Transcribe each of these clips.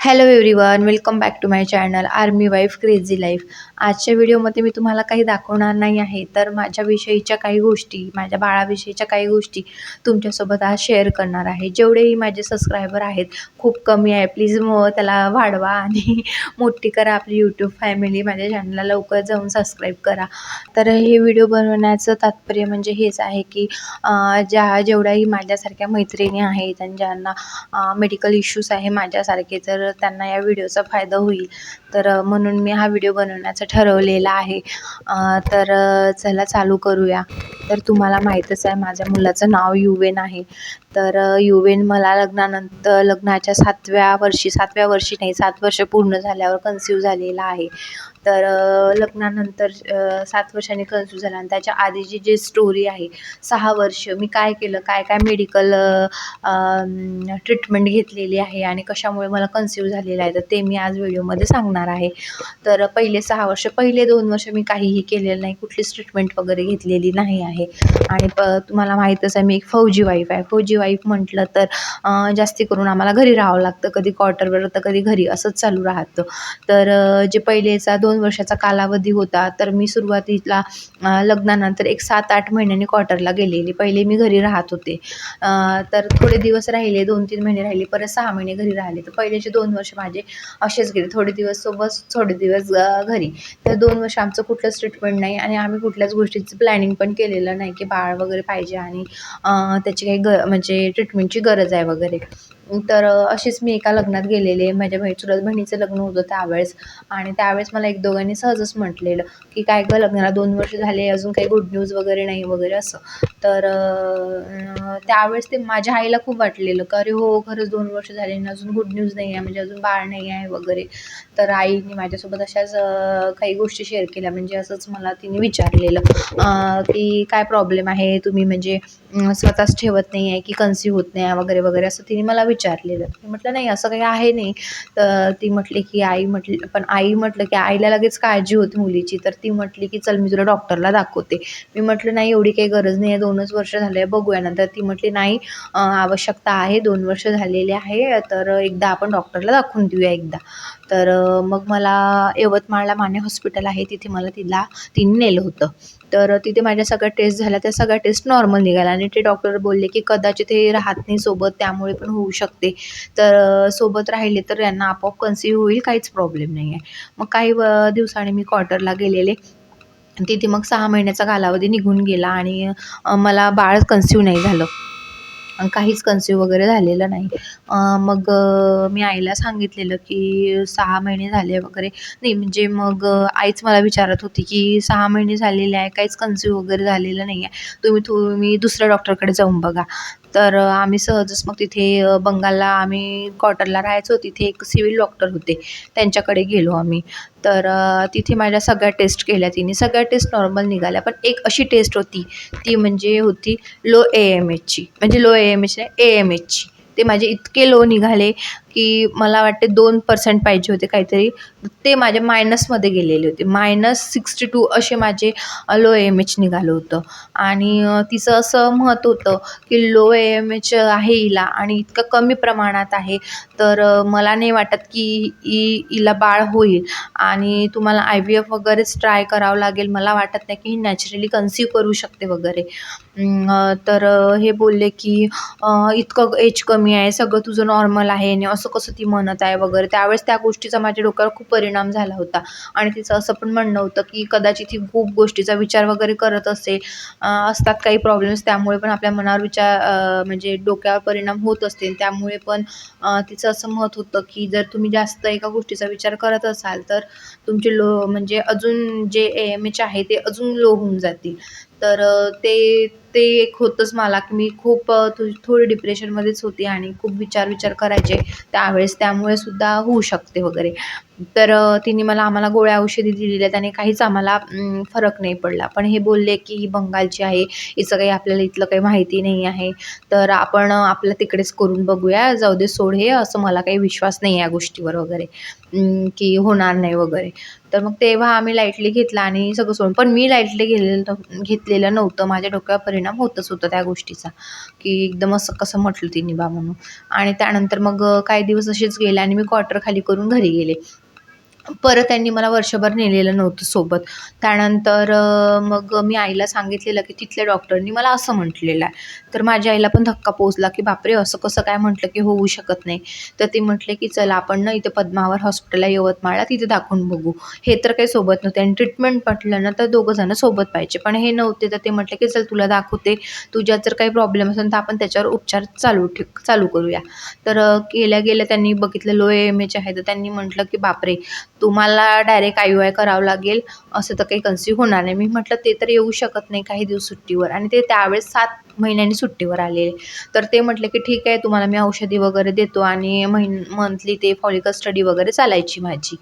Hello everyone, welcome back to my channel army wife crazy life. आजच्या व्हिडिओमध्ये मी तुम्हाला काही दाखवणार नाही आहे, तर माझ्याविषयीच्या काही गोष्टी, माझ्या बाळाविषयीच्या काही गोष्टी तुमच्यासोबत आज शेअर करणार आहे. जेवढेही माझे सबस्क्रायबर आहेत, खूप कमी आहे, प्लीज त्याला वाढवा आणि मोठी करा आपली यूट्यूब फॅमिली. माझ्या चॅनलला लवकर जाऊन सबस्क्राईब करा. तर हे व्हिडिओ बनवण्याचं तात्पर्य म्हणजे हेच आहे की जेवढ्याही माझ्यासारख्या मैत्रिणी आहेत आणि ज्यांना मेडिकल इश्यूज आहे माझ्यासारखे, तर त्यांना या व्हिडिओचा फायदा होईल. तर म्हणून मी हा व्हिडिओ बनवण्याचं ठरवलेला आहे. चला चालू करूया. तर तुम्हाला माहीतच आहे, माझ्या मुलाचं नाव युवेन आहे. तर युवेन मला लग्नाच्या 7व्या वर्षी नाही, 7 वर्ष पूर्ण झाल्यावर कन्सीव्ह झालेला आहे. तर लग्नानंतर 7 वर्षांनी कन्सीव्ह झाला आणि त्याच्या आधीची जी स्टोरी आहे, 6 वर्ष मी काय केलं, काय काय मेडिकल ट्रीटमेंट घेतलेली आहे आणि कशामुळे मला कन्सीव्ह झालेलं आहे, तर ते मी आज व्हिडिओमध्ये सांगणार आहे. तर पहिले 2 वर्ष मी काहीही केलेलं नाही, कुठलीच ट्रीटमेंट वगैरे घेतलेली नाही आहे. आणि तुम्हाला माहीतच आहे, मी एक फौजी वाईफ आहे. फौजी वाईफ म्हटलं तर जास्ती करून आम्हाला घरी राहावं लागतं, कधी क्वार्टरवर तर कधी घरी, असंच चालू राहतं. तर जे पहिलेचा 2 वर्षाचा कालावधी होता, तर मी सुरुवातीला लग्नानंतर एक 7-8 महिन्यांनी क्वार्टरला गेलेली. पहिले मी घरी राहत होते. तर थोडे दिवस राहिले, 2-3 महिने राहिले, परत 6 महिने घरी राहिले. तर पहिलेचे 2 वर्ष माझे असेच गेले, थोडे दिवस सोबत, थोडे दिवस घरी. तर 2 वर्ष आमचं कुठलंच ट्रीटमेंट नाही आणि आम्ही कुठल्याच गोष्टीचं प्लॅनिंग पण केलेलं नाही की बाळ वगैरे पाहिजे आणि त्याची काही म्हणजे ट्रीटमेंटची गरज आहे वगैरे. तर अशीच मी एका लग्नात गेलेले. माझ्या चुलत बहिणीचं लग्न होतं त्यावेळेस, आणि त्यावेळेस मला एक दोघांनी सहजच म्हटलेलं की काय गं, लग्नाला 2 वर्ष झाले, अजून काही गुड न्यूज वगैरे नाही वगैरे असं. तर त्यावेळेस ते माझ्या आईला खूप वाटलेलं की अरे हो, खरंच 2 वर्ष झाले आणि अजून गुड न्यूज नाही आहे, म्हणजे अजून बाळ नाही आहे वगैरे. तर आईने माझ्यासोबत अशाच काही गोष्टी शेअर केल्या. म्हणजे असंच मला तिने विचारलेलं की काय प्रॉब्लेम आहे, तुम्ही म्हणजे स्वतःच ठेवत नाही आहे की कन्सीव्ह होत नाही आहे वगैरे वगैरे, असं तिने मला विचारलेलं. मी म्हटलं नाही, असं काही आहे नाही. तर ती म्हटली की आई म्हटलं की आईला लगेच काळजी होती मुलीची. तर ती म्हटली की चल मी तुला डॉक्टरला दाखवते. मी म्हटलं नाही, एवढी काही गरज नाही आहे, 2च वर्ष झाले, बघूया. नंतर ती म्हटली नाही, आवश्यकता आहे, 2 वर्ष झालेले आहे, तर एकदा आपण डॉक्टरला दाखवून देऊया एकदा. तर मग मला यवतमाळला माने हॉस्पिटल आहे, तिथे तिने नेलं होतं. तर तिथे माझ्या सगळ्या टेस्ट झाल्या, त्या सगळ्या टेस्ट नॉर्मल निघाल्या आणि ते डॉक्टर बोलले की कदाचित हे राहत नाही सोबत, त्यामुळे पण होऊ शकते. तर सोबत राहिले तर यांना आपोआप कन्सीव्ह होईल, काहीच प्रॉब्लेम नाही आहे. मग काही दिवसांनी मी क्वार्टरला गेलेले. तिथे मग 6 महिन्याचा कालावधी निघून गेला आणि मला बाळ कन्सीव्ह नाही झालं, काहीच कन्सीव्ह वगैरे झालेलं नाही. मग मी आईला सांगितलेलं की 6 महिने झाले वगैरे. नाही म्हणजे मग आईच मला विचारत होती की 6 महिने झालेले आहे, काहीच कन्सीव्ह वगैरे झालेलं नाही आहे, तुम्ही दुसऱ्या डॉक्टरकडे जाऊन बघा. तर आम्ही सहजच मग तिथे बंगालला आम्ही क्वार्टरला राहायचो, तिथे एक सिव्हिल डॉक्टर होते, त्यांच्याकडे गेलो आम्ही. तर तिथे माझ्या सगळ्या टेस्ट केल्या तिने, सगळ्या टेस्ट नॉर्मल निघाल्या. पण एक अशी टेस्ट होती, ती म्हणजे होती लो AMHची, म्हणजे लो AMH नाही, AMHची. ते माझे इतके लो निघाले की मला वाटते 2% पाहिजे होते काहीतरी, ते माझ्या मायनसमध्ये गेलेले होते. -62 असे माझे लो AMH निघालं होतं. आणि तिचं असं मत होतं की लो AMH आहे हिला आणि इतकं कमी प्रमाणात आहे, तर मला नाही वाटत की हिला बाळ होईल आणि तुम्हाला IVF वगैरेच ट्राय करावं लागेल, मला वाटत नाही की ही नॅचरली कन्सीव्ह करू शकते वगैरे. तर हे बोलले की इतकं एज कमी आहे, सगळं तुझं नॉर्मल आहे आणि असं कसं ती म्हणत आहे वगैरे. त्यावेळेस त्या गोष्टीचा माझ्या डोक्यावर खूप परिणाम झाला होता. आणि तिचं असं पण म्हणणं होतं की कदाचित ही खूप गोष्टीचा विचार वगैरे करत असेल, असतात काही प्रॉब्लेम्स, त्यामुळे पण आपल्या मनावर म्हणजे डोक्यावर परिणाम होत असतील. त्यामुळे पण तिचं असं मत होतं की जर तुम्ही जास्त एका गोष्टीचा विचार करत असाल, तर तुमचे म्हणजे अजून जे AMH आहे ते अजून लो होऊन जातील. तर ते एक होतंच मला की मी खूप थोडी डिप्रेशनमध्येच होती आणि खूप विचार करायचे त्यावेळेस, त्यामुळे सुद्धा होऊ शकते वगैरे. तर तिने आम्हाला गोळ्या औषधी दिलेल्या, त्याने काहीच आम्हाला फरक नाही पडला. पण हे बोलले की ही बंगालची आहे, हिचं काही आपल्याला इथलं काही माहिती नाही आहे, तर आपण आपलं तिकडेच करून बघूया, जाऊ दे सोड हे, असं मला काही विश्वास नाही या गोष्टीवर वगैरे, की होणार नाही वगैरे. तर मग तेव्हा आम्ही लाईटली घेतला आणि सगळं सोडून, पण मी लाईटली घेतलेलं नव्हतं. माझ्या डोक्यावर परिणाम होतच होता त्या गोष्टीचा, की एकदम असं कसं म्हटलं तिने बा म्हणून. आणि त्यानंतर मग काही दिवस असेच गेले आणि मी क्वार्टर खाली करून घरी गेले. परत त्यांनी मला वर्षभर नेलेलं नव्हतं सोबत. त्यानंतर मग मी आईला सांगितलेलं, की तिथल्या डॉक्टरनी मला असं म्हटलेलं आहे. तर माझ्या आईला पण धक्का पोहोचला, की बापरे! असं कसं काय म्हटलं, की होऊ शकत नाही. तर ते म्हटले, की चला आपण ना इथे पद्मावर हॉस्पिटल आहे यवतमाळला, तिथे दाखवून बघू. हे तर काही सोबत नव्हते आणि ट्रीटमेंट म्हटलं ना तर दोघं जण सोबत पाहिजे. पण हे नव्हते, तर ते म्हटले, की चल तुला दाखवते. तुझ्यात जर काही प्रॉब्लेम असेल तर आपण त्याच्यावर उपचार चालू करूया. तर गेल्या त्यांनी बघितलं लो एम-एच आहे, तर त्यांनी म्हटलं, की बापरे! तुम्हाला डायरेक्ट IUI करावं लागेल, असं तर काही कन्सीव्ह होणार नाही. मी म्हटलं ते तर येऊ शकत नाही काही दिवस सुट्टीवर, आणि ते त्यावेळेस 7 महिन्यांनी सुट्टीवर आलेले. तर ते म्हटले की ठीक आहे, तुम्हाला मी औषधी वगैरे देतो, आणि मंथली ते फॉलिकल स्टडी वगैरे चालायची माझी.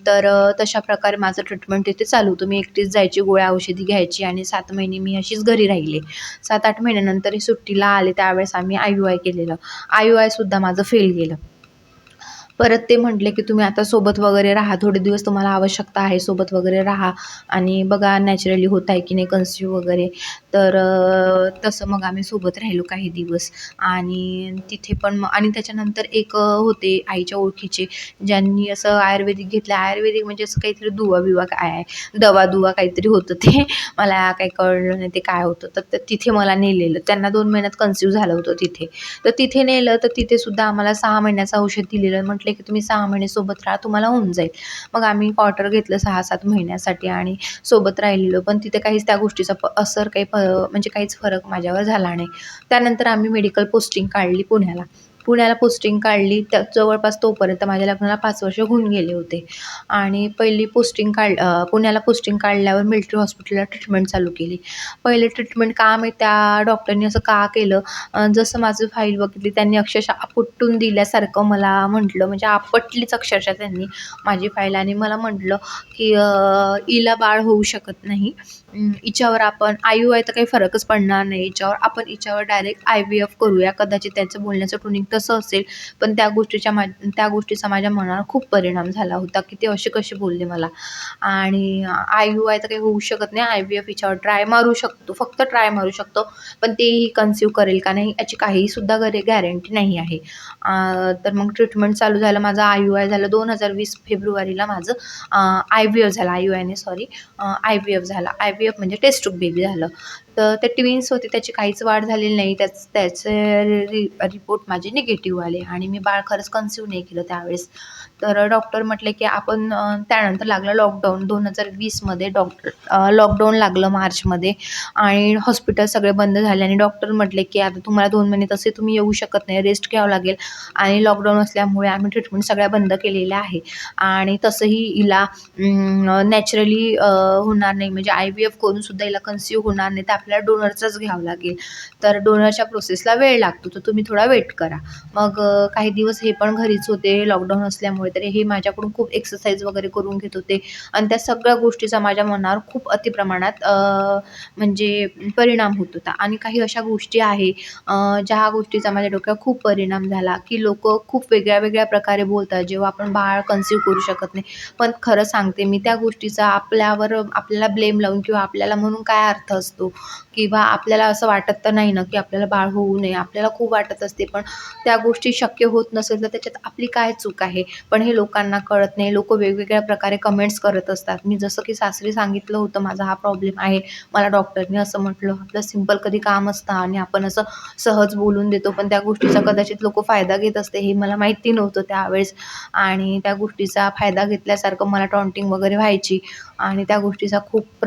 तर तशा प्रकारे माझं ट्रीटमेंट तिथे चालू होतं. मी एकटीच जायची, गोळ्या औषधी घ्यायची, आणि 7 महिने मी अशीच घरी राहिले. 7-8 महिन्यानंतर हे सुट्टीला आले, त्यावेळेस आम्ही IUI केलेलं. IUI सुद्धा माझं फेल गेलं. परत ते म्हटले, की तुम्ही आता सोबत वगैरे राहा, थोडे दिवस तुम्हाला आवश्यकता आहे, सोबत वगैरे राहा आणि बघा नॅचरली होत आहे की नाही कन्सीव्ह वगैरे. तर तसं मग आम्ही सोबत राहिलो काही दिवस, आणि तिथे पण आणि त्याच्यानंतर एक होते आईच्या ओळखीचे, ज्यांनी असं आयुर्वेदिक घेतलं. आयुर्वेदिक म्हणजे असं काहीतरी दुवा-बिवा काय आहे, दवा-दुवा काहीतरी होतं ते. मला काही कळलं नाही ते काय होतं. तर तिथे मला नेलेलं. त्यांना 2 महिन्यात कन्सीव्ह झालं होतं तिथे. तर तिथे नेलं, तर तिथे सुद्धा आम्हाला 6 महिन्याचं औषध दिलेलं. म्हटले, की तुम्ही 6 महिने सोबत राहा, तुम्हाला होऊन जाईल. मग आम्ही क्वार्टर घेतलं 6-7 महिन्यासाठी आणि सोबत राहिलेलो. पण तिथे काहीच त्या गोष्टीचा असर काही म्हणजे काहीच फरक माझ्यावर झाला नाही. त्यानंतर आम्ही मेडिकल पोस्टिंग काढली पुण्याला. पुण्याला पोस्टिंग काढली, त्या जवळपास तोपर्यंत माझ्या लग्नाला 5 वर्ष होऊन गेले होते. आणि पहिली पुण्याला पोस्टिंग काढल्यावर मिलिटरी हॉस्पिटलला ट्रीटमेंट चालू केली. पहिले ट्रीटमेंट का माहीत त्या डॉक्टरनी असं का केलं, जसं माझं फाईल बघितली त्यांनी अक्षरशः आपटून दिल्यासारखं मला म्हटलं, म्हणजे आपटलीच अक्षरशः त्यांनी माझी फाईल, आणि मला म्हटलं, की हिला बाळ होऊ शकत नाही. हिच्यावर आपण IUI तर काही फरकच पडणार नाही हिच्यावर. आपण हिच्यावर डायरेक्ट IVF करूया. कदाचित त्याचं बोलण्याचं टोनिंग तसं असेल, पण त्या गोष्टीचा माझ्या मनावर खूप परिणाम झाला होता, की ते असे कसे बोलले मला. आणि IUI तर काही होऊ शकत नाही. IVF हिच्यावर ट्राय मारू शकतो, फक्त ट्राय मारू शकतो. पण तेही कन्सीव्ह करेल का नाही याची काहीही सुद्धा गॅरंटी नाही आहे. तर मग ट्रीटमेंट चालू झालं. माझं IUI झालं 2020 फेब्रुवारीला माझं IVF झालं. IUI नाही सॉरी, IVF झाला. IVF म्हणजे टेस्ट ट्यूब बेबी झालं. तर ते ट्विन्स होते, त्याची काहीच वाढ झालेली नाही. त्याचे रिपोर्ट माझे निगेटिव्ह आले, आणि मी बाळ खरंच कन्सीव्ह नाही केलं त्यावेळेस. तर डॉक्टर म्हटले, की आपण त्यानंतर लागलं लॉकडाऊन 2020मध्ये. लॉकडाऊन लागलं मार्चमध्ये, आणि हॉस्पिटल सगळे बंद झाले, आणि डॉक्टर म्हटले, की आता तुम्हाला 2 महिने तसे तुम्ही येऊ शकत नाही, रेस्ट घ्यावं लागेल, आणि लॉकडाऊन असल्यामुळे आम्ही ट्रीटमेंट सगळ्या बंद केलेल्या आहे. आणि तसंही हिला नॅचरली होणार नाही, म्हणजे IVF करून सुद्धा हिला कन्सीव्ह होणार नाही, तर आपल्याला डोनरचाच घ्यावं लागेल. तर डोनरच्या प्रोसेसला वेळ लागतो, तर तुम्ही थोडा वेट करा. मग काही दिवस हे पण घरीच होते लॉकडाऊन असल्यामुळे, तर हे माझ्याकडून खूप एक्सरसाइज वगैरे करून घेत होते, आणि त्या सगळ्या गोष्टीचा माझ्या मनावर खूप अतिप्रमाणात म्हणजे परिणाम होत होता. आणि काही अशा गोष्टी आहे ज्या गोष्टीचा माझ्या डोक्यावर खूप परिणाम झाला, की लोकं खूप वेगळ्या प्रकारे बोलतात जेव्हा आपण बाळ कन्सीव्ह करू शकत नाही. पण खरं सांगते मी, त्या गोष्टीचा आपल्याला ब्लेम लावून किंवा आपल्याला म्हणून काय अर्थ असतो, किंवा आपल्याला असं वाटत तर नाही ना, की आपल्याला बाळ होऊ नये. आपल्याला खूप वाटत असते, पण त्या गोष्टी शक्य होत नसेल तर त्याच्यात आपली काय चूक आहे? पण हे लोकांना कळत नाही. लोकं वेगवेगळ्या प्रकारे कमेंट्स करत असतात. मी जसं की सासरी सांगितलं होतं, माझा हा प्रॉब्लेम आहे. मला डॉक्टरने असं म्हटलं. आपलं सिंपल कधी काम असतं आणि आपण असं सहज बोलून देतो, पण त्या गोष्टीचा कदाचित लोकं फायदा घेत असते, हे मला माहिती नव्हतं त्यावेळेस. आणि त्या गोष्टीचा फायदा घेतल्यासारखं मला टॉन्टिंग वगैरे व्हायची, आणि त्या गोष्टीचा खूप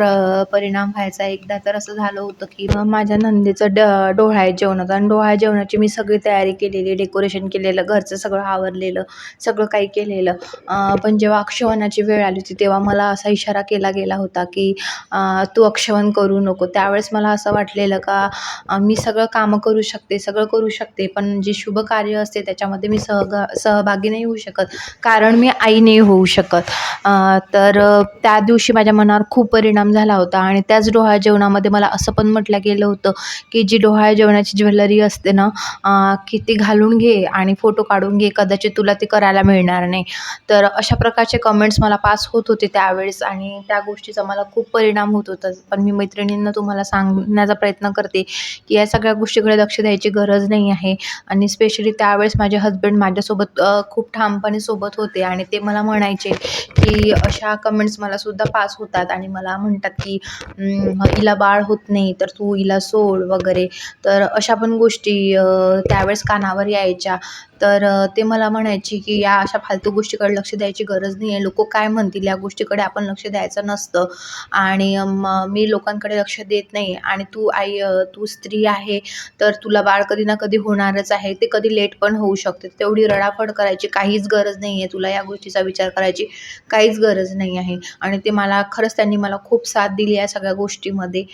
परिणाम व्हायचा. एकदा तर असं झालं आलं होतं की माझ्या नंदेचं डोहाळे जेवण होतं आणि डोहाळे जेवणाची मी सगळी तयारी केलेली, डेकोरेशन केलेलं, घरचं सगळं आवरलेलं, सगळं काही केलेलं. पण जेव्हा अक्षवनाची वेळ आली होती तेव्हा मला असा इशारा केला गेला होता की तू अक्षवण करू नको. त्यावेळेस मला असं वाटलेलं का मी सगळं कामं करू शकते, सगळं करू शकते, पण जे शुभ कार्य असते त्याच्यामध्ये मी सहभागी नाही होऊ शकत, कारण मी आई नाही होऊ शकत. तर त्या दिवशी माझ्या मनावर खूप परिणाम झाला होता आणि त्याच डोहाळे जेवणामध्ये मला असं पण म्हटलं गेलं होतं की जी डोहाळे जेवणाची ज्वेलरी असते ना, की ती घालून घे आणि फोटो काढून घे, कदाचित तुला ते करायला मिळणार नाही. तर अशा प्रकारचे कमेंट्स मला पास होत होते त्यावेळेस आणि त्या गोष्टीचा मला खूप परिणाम होत होता. पण मी मैत्रिणींना तुम्हाला सांगण्याचा प्रयत्न करते की या सगळ्या गोष्टीकडे लक्ष द्यायची गरज नाही आहे. आणि स्पेशली त्यावेळेस माझे हसबंड माझ्यासोबत खूप ठामपणे सोबत होते आणि ते मला म्हणायचे की अशा कमेंट्स मला सुद्धा पास होतात आणि मला म्हणतात की हिला बाळ होत नाही तर तू हिला सोड वगैरे. तर अशा पण गोष्टी त्यावेळेस कानावर यायच्या. तर ते मला म्हणायचे की या अशा फालतू गोष्टीकडे लक्ष द्यायची गरज नाही आहे, लोक काय म्हणतील या गोष्टीकडे आपण लक्ष द्यायचं नसतं. आणि मी लोकांकडे लक्ष देत नाही आणि तू स्त्री आहे तर तुला बाळ कधी ना कधी होणारच आहे, ते कधी लेट पण होऊ शकते. तेवढी रडाफड करायची काहीच गरज नाही आहे, तुला या गोष्टीचा विचार करायची काहीच गरज नाही आहे. आणि ते मला खरंच त्यांनी मला खूप साथ दिली या सगळ्या गोष्टीमध्ये.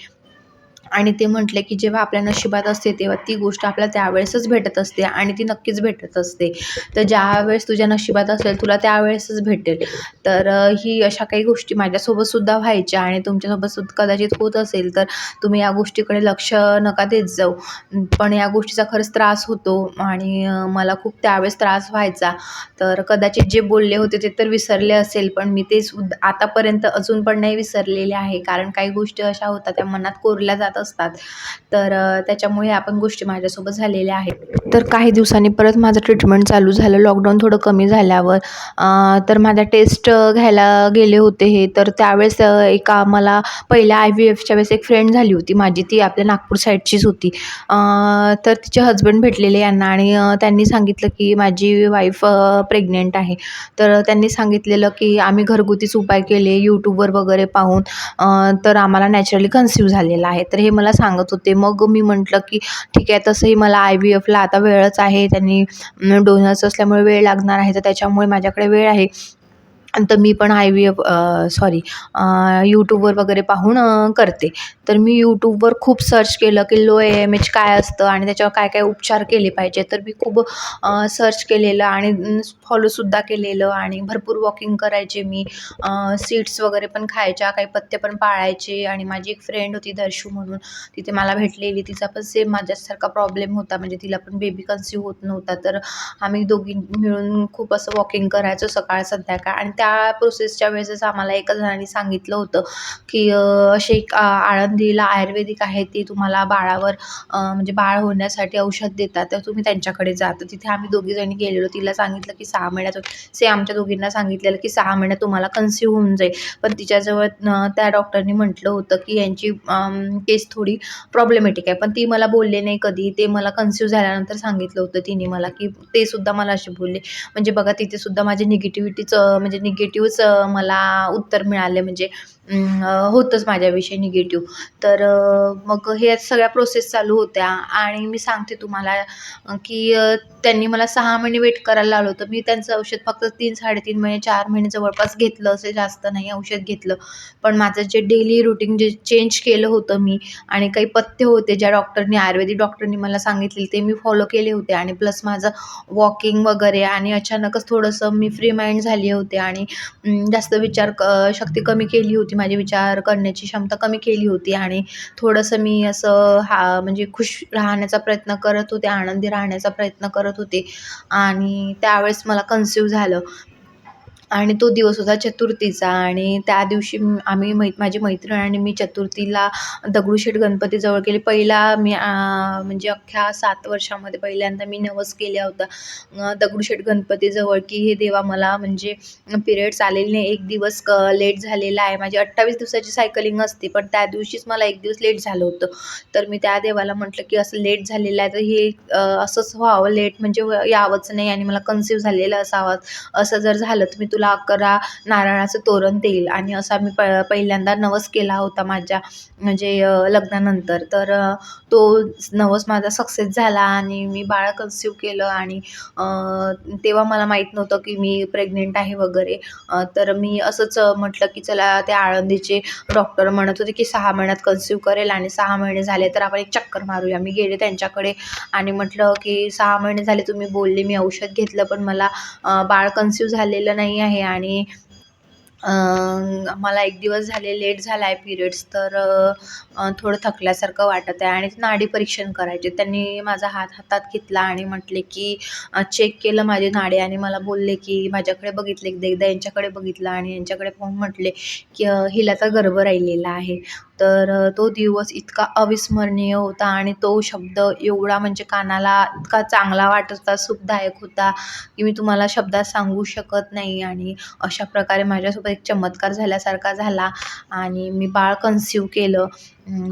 आणि ते म्हटले की जेव्हा आपल्या नशिबात असते तेव्हा ती गोष्ट आपल्याला त्यावेळेसच भेटत असते आणि ती नक्कीच भेटत असते. तर ज्यावेळेस तुझ्या नशिबात असेल तुला त्यावेळेसच भेटेल. तर ही अशा काही गोष्टी माझ्यासोबत सुद्धा व्हायच्या आणि तुमच्यासोबत सुद्धा कदाचित होत असेल तर तुम्ही या गोष्टीकडे लक्ष नका देत जाऊ. पण या गोष्टीचा खरंच त्रास होतो आणि मला खूप त्यावेळेस त्रास व्हायचा. तर कदाचित जे बोलले होते ते तर विसरले असेल, पण मी ते सुद्धा आतापर्यंत अजून पण नाही विसरलेले आहे. कारण काही गोष्टी अशा होतात त्या मनात कोरल्या जात असतात. तर त्याच्यामुळे या पण गोष्टी माझ्यासोबत झालेल्या आहेत. तर काही दिवसांनी परत माझं ट्रीटमेंट चालू झालं. लॉकडाऊन थोडं कमी झाल्यावर तर माझ्या टेस्ट घ्यायला गेले होते हे. तर त्यावेळेस एका मला पहिल्या IVFच्या वेळेस एक फ्रेंड झाली होती माझी, ती आपल्या नागपूर साईडचीच होती. तर तिचे हजबंड भेटलेले यांना आणि त्यांनी सांगितलं की माझी वाईफ प्रेग्नेंट आहे. तर त्यांनी सांगितलेलं की आम्ही घरगुतीच उपाय केले यूट्यूबवर वगैरे पाहून, तर आम्हाला नॅचरली कन्सीव्ह झालेलं आहे. तर हे मला सांगत होते. मग मी म्हटलं की ठीक आहे, तसंही मला IVFला आता वेळच आहे, त्यांनी डोनर्स असल्यामुळे वेळ लागणार आहे, तर त्याच्यामुळे माझ्याकडे वेळ आहे. तर मी पण यूट्यूबवर वगैरे पाहून करते. तर मी यूट्यूबवर खूप सर्च केलं की लो AMH काय असतं आणि त्याच्यावर काय काय उपचार केले पाहिजे. तर मी खूप सर्च केलेलं आणि फॉलोसुद्धा केलेलं आणि भरपूर वॉकिंग करायचे मी. सीड्स वगैरे पण खायच्या, काही पथ्य पण पाळायचे. आणि माझी एक फ्रेंड होती दर्शू म्हणून, तिथे मला भेटलेली, तिचा पण सेम माझ्यासारखा प्रॉब्लेम होता, म्हणजे तिला पण बेबी कन्सीव्ह होत नव्हता. तर आम्ही दोघी मिळून खूप असं वॉकिंग करायचो सकाळ संध्याकाळ. आणि त्या प्रोसेसच्या वेळेसच आम्हाला एका जणांनी सांगितलं होतं की अशी एक आळंदीला आयुर्वेदिक आहे, ती तुम्हाला बाळावर म्हणजे बाळ होण्यासाठी औषध देतात, तर तुम्ही त्यांच्याकडे जा. तर तिथे आम्ही दोघीजणी गेलेलो. तिला सांगितलं की 6 महिन्यात, सेम आमच्या दोघींना सांगितलेलं की 6 महिन्यात तुम्हाला कन्सीव्ह होऊन जाईल. पण तिच्याजवळ त्या डॉक्टरनी म्हटलं होतं की यांची केस थोडी प्रॉब्लेमॅटिक आहे. पण ती मला बोलले नाही कधी. ते मला कन्सीव्ह झाल्यानंतर सांगितलं होतं तिने मला, की ते सुद्धा मला असे बोलले. म्हणजे बघा, तिथे सुद्धा माझी म्हणजे निगेटिव्हच मला उत्तर मिळाले. म्हणजे होतंच माझ्याविषयी निगेटिव्ह. तर मग हे सगळ्या प्रोसेस चालू होत्या आणि मी सांगते तुम्हाला की त्यांनी मला 6 महिने वेट करायला लावलं होतं. मी त्यांचं औषध फक्त 3-3.5 महिने, 4 महिने जवळपास घेतलं असेल, जास्त नाही औषध घेतलं. पण माझं जे डेली रुटीन जे चेंज केलं होतं मी, आणि काही पथ्य होते ज्या आयुर्वेदिक डॉक्टरनी मला सांगितले ते मी फॉलो केले होते. आणि प्लस माझं वॉकिंग वगैरे. आणि अचानकच थोडंसं मी फ्री माइंड झाले होते आणि जास्त शक्ती कमी केली होती, माझी विचार करण्याची क्षमता कमी केली होती. आणि थोडंसं मी असं म्हणजे खुश राहण्याचा प्रयत्न करत होते, आनंदी राहण्याचा प्रयत्न करत होते. आणि त्यावेळेस मला कन्सीव्ह झालं. आणि तो दिवस होता चतुर्थीचा. आणि त्या दिवशी आम्ही माझी मैत्रीण आणि मी चतुर्थीला दगडूशेठ गणपतीजवळ गेले. पहिला मी म्हणजे अख्ख्या 7 वर्षामध्ये पहिल्यांदा मी नवस केला होता दगडूशेठ गणपतीजवळ, की हे देवा, मला म्हणजे पिरियड्स आलेले नाही, एक दिवस लेट झालेला आहे. माझी 28 दिवसाची सायकलिंग असते, पण त्या दिवशीच मला एक दिवस लेट झालं होतं. तर मी त्या देवाला म्हटलं की असं लेट झालेलं आहे, तर हे असंच व्हावं, लेट म्हणजे यावंच नाही आणि मला कन्सीव्ह झालेलं असावं. असं जर झालं तर मी तुला तुला 11 नारळाचं तोरण देईल. आणि असा मी पहिल्यांदा नवस केला होता माझ्या म्हणजे लग्नानंतर. तर तो नवस माझा सक्सेस झाला आणि मी बाळ कन्सीव्ह केलं. आणि तेव्हा मला माहीत नव्हतं की मी प्रेग्नेंट आहे वगैरे. तर मी असंच म्हटलं की चला, ते आळंदीचे डॉक्टर म्हणत होते की 6 महिन्यात कन्सीव्ह करेल आणि 6 महिने झाले तर आपण एक चक्कर मारूया. मी गेले त्यांच्याकडे आणि म्हटलं की 6 महिने झाले तुम्ही बोलले, मी औषध घेतलं पण मला बाळ कन्सीव्ह झालेलं नाही आहे. आणि मला 1 दिवस झाले लेट झाला आहे पिरियड्स. तर थोडं थकल्यासारखं वाटत आहे आणि नाडी परीक्षण करायचे. त्यांनी माझा हात हातात घेतला आणि म्हटले की चेक केलं माझी नाडी आणि मला बोलले की माझ्याकडे बघितले, एकदा यांच्याकडे बघितलं आणि यांच्याकडे पाहून म्हटले की हिला तर गर्भ राहिलेला आहे. तर तो दिवस इतका अविस्मरणीय होता आणि तो शब्द एवढा म्हणजे कानाला इतका चांगला वाटत होता, सुखदायक होता की मी तुम्हाला शब्दात सांगू शकत नाही. आणि अशा प्रकारे माझ्यासोबत एक चमत्कार झाल्यासारखा झाला आणि मी बाळ कन्सीव्ह केलं.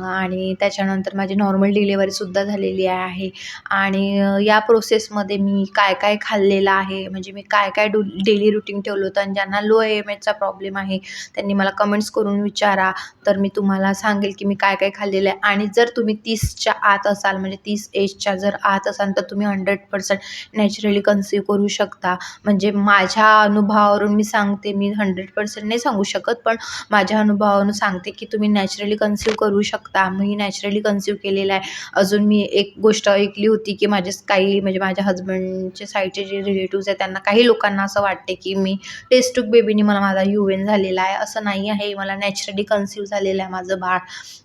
आणि त्याच्यानंतर माझी नॉर्मल डिलिव्हरीसुद्धा झालेली आहे. आणि या प्रोसेसमध्ये मी काय काय खाल्लेलं आहे, म्हणजे मी काय काय डेली रुटीन ठेवलं होतं. आणि ज्यांना लो AMHचा प्रॉब्लेम आहे त्यांनी मला कमेंट्स करून विचारा, तर मी तुम्हाला सांगेल की मी काय काय खाल्लेलं आहे. आणि जर तुम्ही 30च्या आत असाल, म्हणजे 30 एजच्या जर आत असाल, तर तुम्ही 100% नॅचरली कन्सीव्ह करू शकता. म्हणजे माझ्या अनुभवावरून मी सांगते, मी 100% नाही सांगू शकत, पण माझ्या अनुभवावरून सांगते की तुम्ही नॅचरली कन्सीव्ह करू शकता. मी नॅचरली कन्सीव्ह केलेलं आहे. अजून मी एक गोष्ट ऐकली होती की काही म्हणजे माझ्या हजबंडच्या साईडचे जे रिलेटिव्हज आहेत त्यांना, काही लोकांना असं वाटते की मी टेस्ट ट्यूब बेबीने मला माझा UN झालेला आहे. असं नाही आहे. मला नॅचरली कन्सीव्ह झालेलं आहे माझं बाळ.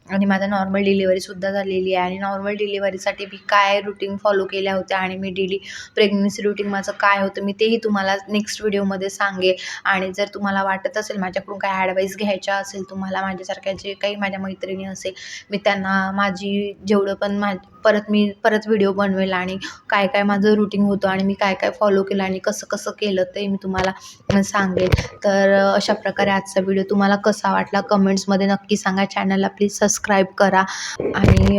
आणि माझा नॉर्मल डिलिव्हरीसुद्धा झालेली आहे. आणि नॉर्मल डिलिव्हरीसाठी मी काय रुटीन फॉलो केल्या होत्या आणि मी डेली प्रेग्नन्सी रुटीन माझं काय होतं, मी तेही तुम्हाला नेक्स्ट व्हिडिओमध्ये सांगेल. आणि जर तुम्हाला वाटत असेल माझ्याकडून काय ॲडवाईस घ्यायच्या असेल तुम्हाला, माझ्यासारख्या जे काही माझ्या मैत्रिणी असेल, मी त्यांना माझी जेवढं पण मी परत व्हिडिओ बनवेल आणि काय काय माझं रुटीन होतं आणि मी काय काय फॉलो केलं आणि कसं कसं केलं ते मी तुम्हाला सांगेल. तर अशा प्रकारे आजचा व्हिडिओ तुम्हाला कसा वाटला कमेंट्समध्ये नक्की सांगा. चॅनलला प्लीज सबस्क्राईब करा. आणि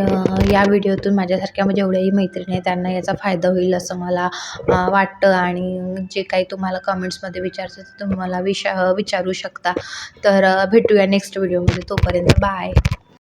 या व्हिडिओतून माझ्यासारख्या जेवढ्याही मैत्रिणी आहेत त्यांना याचा फायदा होईल असं मला वाटतं. आणि जे काही तुम्हाला कमेंट्समध्ये विचारायचं ते तुम्ही मला विचारू शकता. तर भेटूया नेक्स्ट व्हिडिओमध्ये. तोपर्यंत बाय.